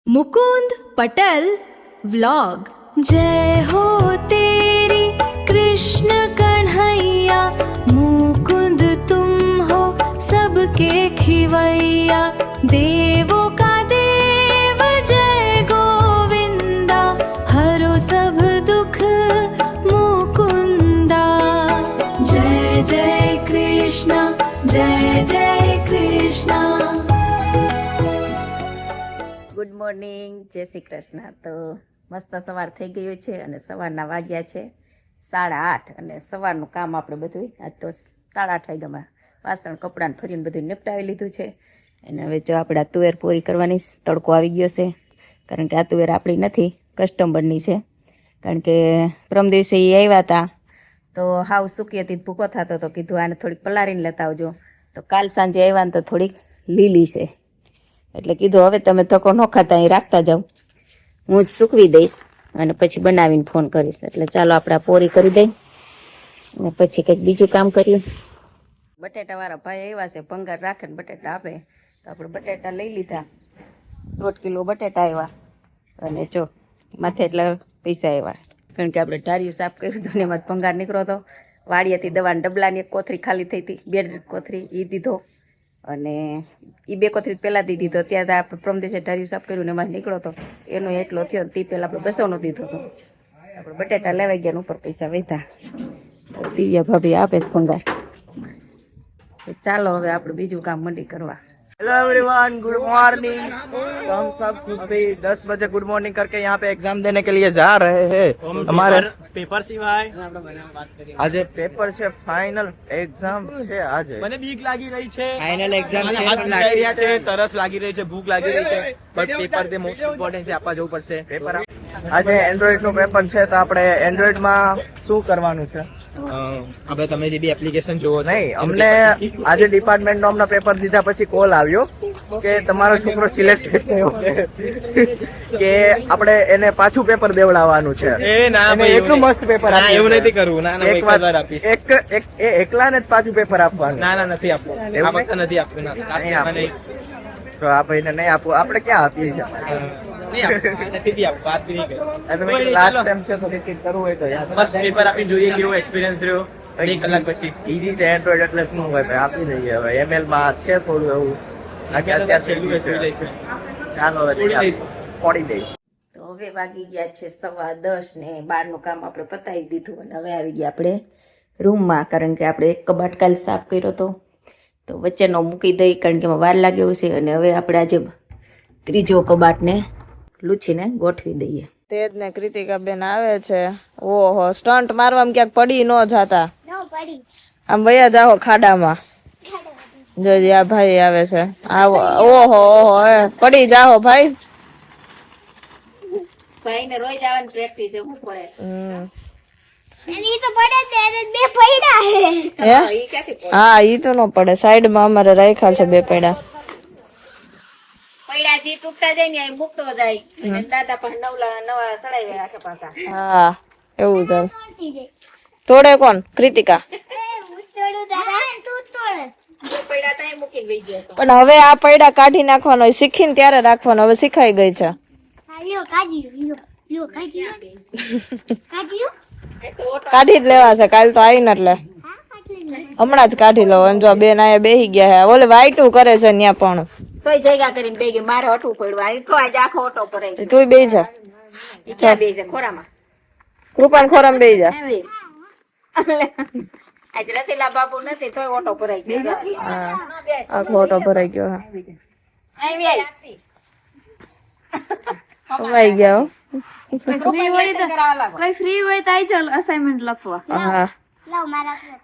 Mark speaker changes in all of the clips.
Speaker 1: Mukund Patel vlog. जय हो तेरी कृष्ण कन्हैया, मुकुंद तुम हो सबके खिवैया। देवों का देव जय गोविंदा, हरो सब दुख मुकुंदा। जय जय कृष्ण जय जय कृष्ण।
Speaker 2: ગુડ મોર્નિંગ, જય શ્રી કૃષ્ણ. તો મસ્ત સવાર થઈ ગયું છે અને સવારના વાગ્યા છે 8:30 અને સવારનું કામ આપણે બધું આજ તો 8:30 વાગ્યામાં વાસણ કપડાં ફરીને બધું નિપટાવી લીધું છે. અને હવે જો આપણે આ તુવેર પૂરી કરવાની તડકો આવી ગયો છે, કારણ કે આ તુવેર આપણી નથી, કસ્ટમરની છે. કારણ કે પ્રમ દિવસે એ આવ્યા હતા તો હાવ સૂકી હતી, ભૂકો થતો તો કીધું આને થોડીક પલાળીને લેતા આવજો. તો કાલ સાંજે આવ્યા ને તો થોડીક લીલી છે, એટલે કીધું હવે તમે ધક્કો ન ખાતા અહીં રાખતા જાઓ, હું જ સૂકવી દઈશ અને પછી બનાવીને ફોન કરીશ. એટલે ચાલો આપણે આ પોરી કરી દઈ અને પછી કંઈક બીજું કામ કર્યું. બટેટાવાળા ભાઈ આવ્યા છે, ભંગાર રાખે ને બટેટા આપે, તો આપણે બટેટા લઈ લીધા. 1.5 કિલો બટેટા આવ્યા અને જો માથે એટલા પૈસા આવ્યા, કારણ કે આપણે ઢારિયું સાફ કર્યું હતું ને એમાં ભંગાર નીકળ્યો હતો. વાડિયાથી દવાની ડબલાની 1 કોથરી ખાલી થઈ હતી, 2 કોથરી એ દીધો અને એ 2 કોથરી પહેલાં દીધી તો ત્યાં આપણે પ્રમ દિવસે ઢારિયું સાફ કર્યું ને એમાં નીકળો તો એનો એટલો થયો, તે પહેલાં આપણે 200નો દીધો હતો. આપણે બટેટા લેવાઈ ગયા, ઉપર પૈસા વધ્યા. દિવ્યા ભાભી આપે છે ભંગાર. ચાલો હવે આપણે બીજું કામ મંડી કરવા.
Speaker 3: Hello everyone, good morning. तो हम सब अभी 10 बजे गुड मॉर्निंग करके यहाँ पे एग्जाम देने के लिए जा रहे हैं। हमारे
Speaker 4: પેપર સિવાય
Speaker 3: આજે પેपर છે, ફાઇનલ એક્ઝામ છે આજે.
Speaker 4: મને બીક લાગી રહી છે,
Speaker 3: ફાઇનલ એક્ઝામ
Speaker 4: મને હાથ દુખાઈ રહ્યા છે, તરસ લાગી રહી છે, ભૂખ લાગી રહી છે, બટ પેપર તે મોસ્ટ ઇમ્પોર્ટન્ટ છે, આપવા જવું પડશે.
Speaker 3: પેપર આજે એન્ડ્રોઈડ નું પેપર છે, તો આપણે એન્ડ્રોઈડ માં શું કરવાનું છે?
Speaker 4: આપણે તમે જે બી એપ્લિકેશન જોવો છો,
Speaker 3: નહીં, અમને આજે ડિપાર્ટમેન્ટ નો પેપર દીધા પછી કોલ આવ્યો કે તમારો છોકરો સિલેક્ટ થયો કે આપણે એને પાછું પેપર દેવડાવવાનું છે.
Speaker 4: એ ના
Speaker 3: એને
Speaker 4: ભાઈ,
Speaker 3: એટલું મસ્ત પેપર
Speaker 4: ના,
Speaker 3: આપ્યું
Speaker 4: એવું
Speaker 3: છે.
Speaker 4: નથી કરવું. ના ના,
Speaker 3: એક
Speaker 4: એક
Speaker 3: વાર
Speaker 4: વાર આપીશ.
Speaker 3: એ એકલાને જ પાછું પેપર આપવાનું.
Speaker 4: ના ના, નથી આપવું.
Speaker 3: એવું
Speaker 4: આ વખતે નથી આપવું. ના,
Speaker 3: નહીં
Speaker 4: લાસ્ટ
Speaker 3: આપવું.
Speaker 4: નહીં.
Speaker 3: તો આ ભાઈને નહીં આપવું, આપણે ક્યાં આપીએ છીએ?
Speaker 4: નહીં આપવું, નથી બી આપવું, વાત બી નહીં કરી.
Speaker 3: લાસ્ટ ટાઈમ છે તો રિપીટ કરવું હોય તો યાદ
Speaker 4: બસ પેપર આપીને જોઈએ કેવો એક્સપિરિયન્સ રહ્યો 2 કલાક પછી.
Speaker 3: ઈઝી છે એન્ડ્રોઈડ એટલે શું હોય ભાઈ, આપી દઈએ. હવે એમએલ માં છે થોડું એવું, અત્યારે
Speaker 4: છેલ્લું એ જોઈ લઈશું.
Speaker 3: ચાલો હવે
Speaker 4: છોડી દઈશું.
Speaker 3: પડી દઈ.
Speaker 2: તો હવે વાગી ગયા છે 10:15 ને બહારનું કામ આપણે પતાવી દીધું અને હવે આવી ગયા આપણે રૂમમાં, કારણ કે આપણે એક કબાટ કાલ સાફ કર્યો હતો તો વચ્ચેનો મૂકી દઈ, કારણ કે એમાં વાર લાગે એવું છે. અને હવે આપણે આજે ત્રીજો કબાટને લૂછીને ગોઠવી દઈએ.
Speaker 5: તેજ ને કૃતિકા બેન આવે છે. ઓહો, સ્ટન્ટ મારવામાં ક્યાંક પડી ન જાતા, આમ વયા જાઓ ખાડામાં. જોજે આ ભાઈ આવે છે. આવો, ઓહો ઓહો, પડી જાઓ ભાઈ.
Speaker 2: ભાઈને રોજ આવવાની પ્રેક્ટિસ છે, હું પડે
Speaker 5: હા, ઈ તો ન પડે. સાઈડ માં અમારે રાખ્યા છે 2 પૈડા.
Speaker 2: પૈડાથી તૂટતા જાય ને મૂકતો જાય અને દાદા પાસે નવા સડાઈ આખે પાછા.
Speaker 5: હા, એવું થાય. તોડે કોણ? કૃતિકા.
Speaker 2: પૈડા ત્યાં મૂકીને વહી ગયા છો.
Speaker 5: પણ હવે આ પૈડા કાઢી નાખવાનો હોય, શીખીને ત્યારે રાખવાનો. હવે શીખાઈ ગઈ છે. કાઢી જ લેવા છે, કાલ તો આવીને એટલે હમણાં જ કાઢી લો. અને જો બેન આયા બેહી ગયા હે, ઓલે વાઈટું કરે છે ત્યાં પણ.
Speaker 2: તોય જગ્યા કરીને બે ગઈ, મારે હટવું પડ્યું. આ તો આજ આખો ઓટો ભરાઈ
Speaker 5: તું બેહી જા,
Speaker 2: ગયો. ક્યાં બે છે? ખોરામાં
Speaker 5: કૃપાન ખોરામ બેહી જા.
Speaker 2: આવી. આજ રસીલા બાપુ નથી તોય ઓટો ભરાઈ ગયો.
Speaker 5: હા, આખો ઓટો ભરાઈ ગયો. હા,
Speaker 2: આવી આવી.
Speaker 5: કમાઈ ગયા હો.
Speaker 1: कोई फ्री हुए तो आई चल असाइनमेंट लखवा।
Speaker 5: હા,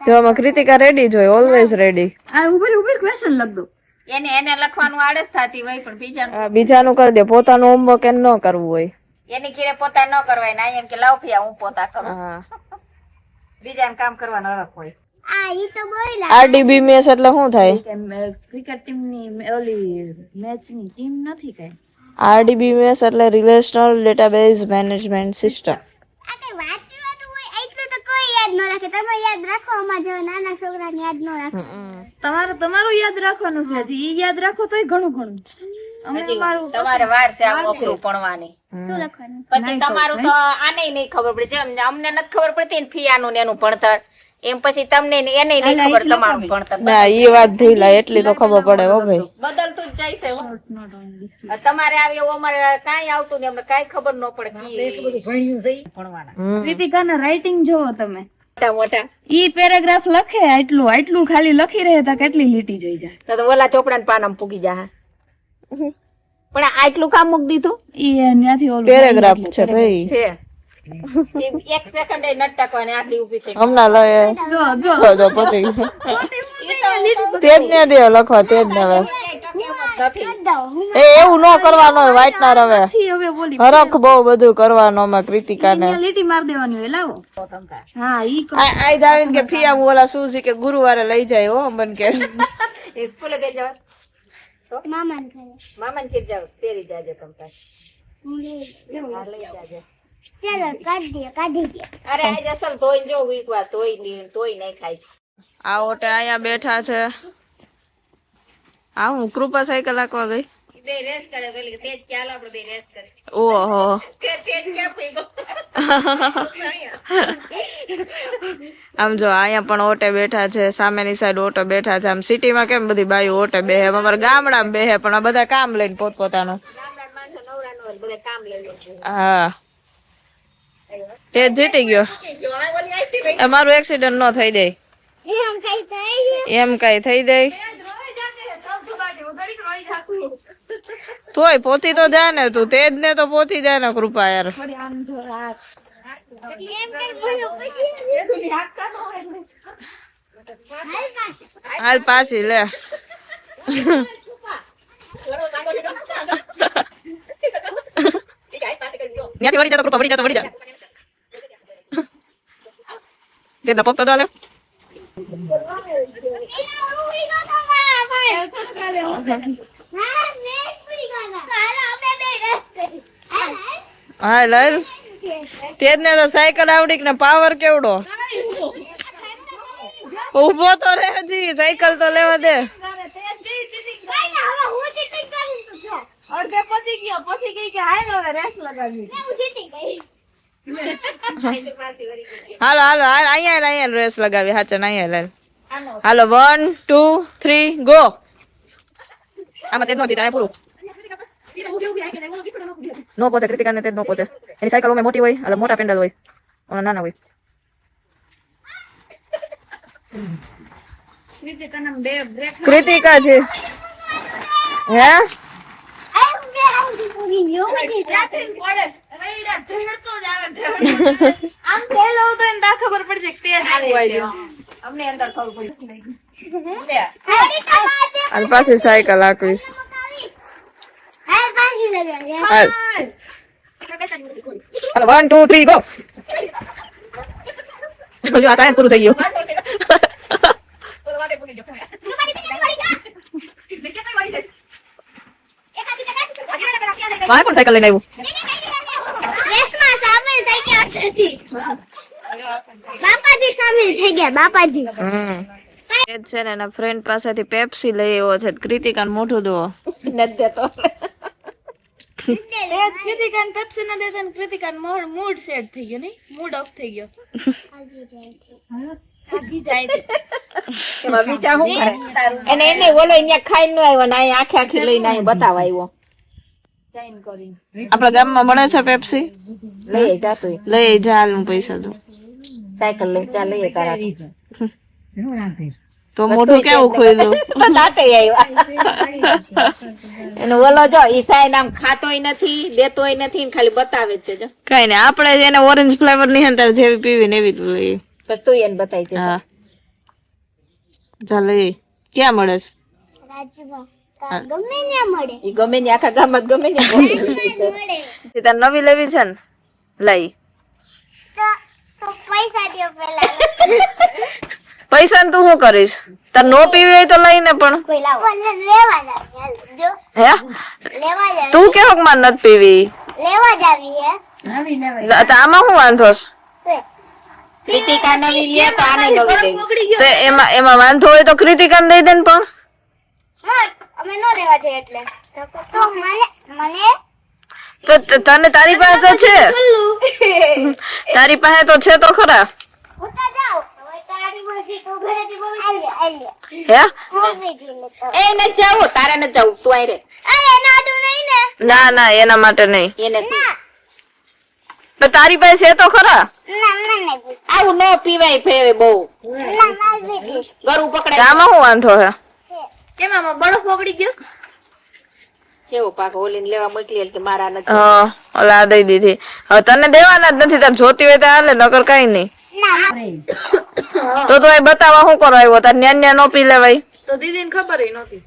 Speaker 5: જો આમાં કૃતિકા રેડી જ હોય, ઓલવેઝ રેડી.
Speaker 1: अरे ऊपर ऊपर क्वेश्चन लग दो।
Speaker 2: એને લખવાનું આળસ થતી હોય, પણ બીજાનું
Speaker 5: બીજાનું કરી દે, પોતાનું હોમવર્ક એમ ન કરવું હોય.
Speaker 2: એની ઘરે પોતા ન કરવાય ને એમ કે લાવ ફિયા હું પોતા કરું.
Speaker 5: હા,
Speaker 2: બીજાને કામ કરવાનો હરખ હોય.
Speaker 5: આરડીબી મેચ એટલે શું થાય?
Speaker 1: ક્રિકેટ ટીમ ની ઓલી મેચ ની ટીમ નથી કઈ.
Speaker 5: આરડીબી મેચ એટલે રિલેશનલ ડેટાબેઝ મેનેજમેન્ટ સિસ્ટમ.
Speaker 1: તમારું યાદ રાખવાનું છે, ઈ યાદ રાખો તોય ઘણું ઘણું.
Speaker 2: હજી તમારે વાર છે આ અઘરું ભણવાની. પછી તમારું તો આને નહીં ખબર પડે, જેમ અમને નથી ખબર પડતી ને ફિયાનું ને એનું ભણતર, એમ પછી તમને એને નહીં ખબર તમારું ભણતર.
Speaker 5: ના એ વાત ભૂલા એટલી તો ખબર પડે હો ભાઈ.
Speaker 2: બદલતું જ જાય છે હો. તમારે આવે એવું અમારે કાંઈ આવતું નહીં, અમને કાંઈ ખબર ન પડે ભણવાના.
Speaker 1: કૃતિકાના રાઇટિંગ જોવો તમે,
Speaker 2: મોટા મોટા
Speaker 1: ઈ પેરેગ્રાફ લખે આટલું ખાલી લખી રહે તો કેટલી લીટી જોઈ જાય.
Speaker 2: તો ઓલા ચોપડા ને પાનામાં પૂગી જાય. પણ આટલું કામ મૂકી દીધું
Speaker 1: ઈ ત્યાંથી ઓલું
Speaker 5: પેરેગ્રાફ છે ભાઈ.
Speaker 2: છે. એક સેકન્ડ નટ ટકવાની આટલી ઉભી થઈ.
Speaker 5: હમણાં લઈ જો પતી ગયું. તેજ ને દે લખવા તેજ ને હવે એ એવું ન કરવાનું હોય વાઇટનર હવે
Speaker 1: હવે બોલી
Speaker 5: હરખ બહુ બધું કરવાનું અમે કૃતિકાને.
Speaker 1: લીટી માર દેવાની હોય લાવો. હા ઈ
Speaker 5: આઈ જાવીને કે ફિયા ઓલા શું છે કે ગુરુવારે લઈ જાય હો મન કે
Speaker 2: સ્કૂલે ગઈ જવા તો મામાને ઘેર જાવ પહેરી જાજે તમ તાર. હા, લઈ જાજે. અરે આજ અસલ ધોઈને જો વીક વાર ધોઈ નહીં ખાય છે.
Speaker 5: આ ઓટે અહીંયા બેઠા છે. આ હું કૃપા સાયકલ હાંકવા ગઈ.
Speaker 2: બે રેસ કરે તો એટલે તેજ ચાલો આપણે બે રેસ કરે.
Speaker 5: ઓહો
Speaker 2: તેજ ક્યાં પીગો.
Speaker 5: આમ જો અહીંયા પણ ઓટે બેઠા છે, સામેની સાઈડ ઓટો બેઠા છે. આમ સિટીમાં કેમ બધી બાયું ઓટે બેહે, અમારા ગામડામાં બેહે પણ આ બધા કામ લઈને પોતપોતાનું.
Speaker 2: ગામડા માણસો નવરા ન હોય બધા કામ લઈ લે.
Speaker 5: હા તે જીતી ગયો. અમારું એક્સિડન્ટ ન થઈ દે એમ કઈ થઈ દે તોય પોતી તો જાય ને તું, તેજ ને તો પોતી જાય ને કૃપા યાર. હાલ પાછી લે. ત્યાંથી વળી જા તો કૃપા વળી જા. તેજ પગ તો ચાલે. હા લઈ તેજ ને તો સાયકલ આવડી ને પાવર કેવડો. ઉભો તો રે હજી, સાયકલ તો લેવા દે.
Speaker 1: અડધે પહોંચી ગયો, પછી ગઈ કે હાલ હવે રેસ લગાવી.
Speaker 5: હાલો હાલો હાલ અહીંયા રેસ લગાવી. હાચે અહીંયા લે. હાલો 1 2 3 ગો. આમાં તેજ નો જીતા પૂરું. નો પહોંચે કૃતિકાને, તેજ નો પહોંચે. એની સાયકલ ઓમે મોટી હોય, એટલે મોટા પેન્ડલ હોય, ઓના નાના હોય. કૃતિકા છે હે
Speaker 1: આમ પેલો તો એને તા ખબર પડશે કે તેજ આવ્યો.
Speaker 2: અમને અંદર ખબર પડી.
Speaker 5: અને પાછી સાયકલ હાંકવીશ. હાલ હાલો 1 2 3 ગો. જો આ ટાઈમ પૂરું થઈ ગયું. મારે પણ સાયકલ લઈને આવ્યું.
Speaker 6: બાપાજી સામેલ થઈ ગયા. બાપાજી
Speaker 5: એ છે ને એના ફ્રેન્ડ પાસેથી પેપ્સી લઈ આવ્યો છે. કૃતિકાને મોઢું દો
Speaker 2: નથી દેતો.
Speaker 1: તેજ કૃતિકાને પેપ્સી ન દેતા ને કૃતિકાને મૂડ સેટ થઈ ગયો, નહીં મૂડ ઓફ થઈ ગયો. થાકી જાય છે.
Speaker 2: એમાં વિચાર શું કરે? એને ઓલો અહીંયા ખાઈ ન આવ્યો ને અહીંયા આખી લઈને અહીં બતાવવા આવ્યો.
Speaker 5: આપણા ગામમાં મળે છે પેપ્સી?
Speaker 2: લઈ જાતું
Speaker 5: લઈ જા, હાલ હું પૈસા દઉં.
Speaker 2: સાયકલ લઈ ચા લઈએ તારા.
Speaker 5: તો મોઢું કેવું ખોલ્યું.
Speaker 2: દાંતે આવ્યા. એનો ઓલો જો ઈસાઈ નામ ખાતોય નથી, દેતોય નથી, ખાલી બતાવે જ છે. જો
Speaker 5: કઈ નઈ, આપણે એને ઓરેન્જ ફ્લેવર ની અંદર જેવી પીવી ને એવી જ લઈએ.
Speaker 2: બસ તું એને બતાવી દે.
Speaker 5: હા ચાલ લઈએ. ક્યાં મળે છે?
Speaker 6: ગમે ને મળે.
Speaker 2: ઈ ગમે ને આખા ગામમાં ગમે ને
Speaker 5: તાર નવી લેવી છે ને લઈ.
Speaker 6: તો પૈસા દો પેલા.
Speaker 5: પૈસા તું શું કરીશ? તાર નો પીવી હોય તો લઈને પણ
Speaker 6: પેલા લેવા જાવી. જો
Speaker 5: હે
Speaker 6: લેવા જાવી.
Speaker 5: તું કેવો માર નથી પીવી?
Speaker 6: લેવા જાવી હે.
Speaker 5: તો આમાં શું વાંધો છે?
Speaker 2: કૃતિકા નવી લે તો આને નવી લેવી.
Speaker 5: તો એમાં વાંધો હોય તો કૃતિકાને દઈ દે ને. પણ
Speaker 6: અમે નો લેવા જઈએ એટલે તો મને
Speaker 5: તો તને તારી પાસે તો છે તારી પાસે તો છે તો ખરા
Speaker 6: ઉતા જાઓ હવે તારી મરજી તો ઘરેથી બોલ
Speaker 5: હે
Speaker 6: મમ્મીજી ને તો
Speaker 2: એ ન જાવું તારે ન જાવું તું આઈ રે
Speaker 6: અરે નાડું નહીં ને
Speaker 5: ના ના એના માટે નહીં
Speaker 2: એને શું?
Speaker 5: તો તારી પાસે છે તો ખરા
Speaker 6: ના મને નહીં પૂછ
Speaker 2: આવું ન પીવાય ફેવે બહુ
Speaker 6: ના માર બેટી
Speaker 2: ગરું પકડાય
Speaker 5: આમાં શું વાંધો હે
Speaker 1: કેમ આમાં બરફ ઓગળી ગયો છે?
Speaker 2: કેવો પાક ઓલીને લેવા મોકલી કે મારા નથી
Speaker 5: હા ઓલા આ દઈ દીધી હવે તને દેવાના જ નથી તાર જોતી હોય તો હાલે નકર કઈ નહીં
Speaker 6: ના
Speaker 5: તો તું એ બતાવવા શું કરવા આવ્યો તાર ન્યા નો પી લેવાય
Speaker 1: તો દીદીને ખબર ય નહોતી.